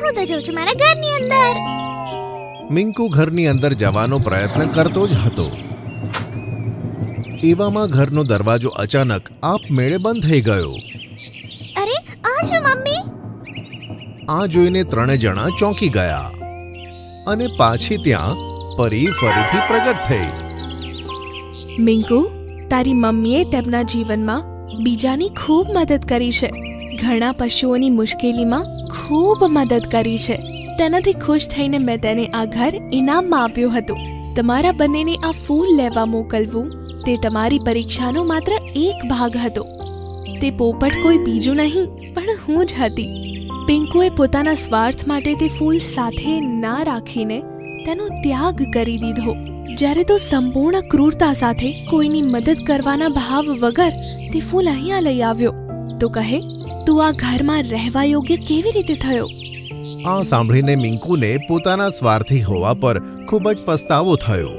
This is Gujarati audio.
હું તો જઉં છું મારા ઘરની અંદર. મિંકુ ઘરની અંદર જવાનો પ્રયત્ન કરતો જ હતો. એવામાં ઘરનો દરવાજો અચાનક આપમેળે બંધ થઈ ગયો. અરે આ શું મમ્મી? આ જોઈને ત્રણે જણા ચોંકી ગયા અને પાછી ત્યાં પરી ફરીથી પ્રગટ થઈ. મિંકુ, તારી મમ્મીએ તેમના જીવનમાં બીજાની ખૂબ મદદ કરી છે. ઘણા પશુઓની મુશ્કેલીમાં ખૂબ મદદ કરી છે. તેનાથી ખુશ થઈને મેં તેને આ ઘર ઇનામમાં આપ્યું હતું. તમારા બંનેને આ ફૂલ લેવા મોકલવું તે તમારી પરીક્ષાનો માત્ર એક ભાગ હતો. તે પોપટ કોઈ બીજું નહીં પણ હું જ હતી. પિંકુએ પોતાના સ્વાર્થ માટે તે ફૂલ સાથે ના રાખીને તેનો ત્યાગ કરી દીધો. જ્યારે તો સંપૂર્ણ ક્રૂરતા સાથે કોઈની મદદ કરવાના ભાવ વગર તે ફૂલ અહીંયા લઈ આવ્યો, તો કહે તું આ ઘરમાં રહેવા યોગ્ય કેવી રીતે થયો? આ સાંભળીને મિંકુને પોતાના સ્વાર્થી હોવા પર ખૂબ જ પસ્તાવો થયો.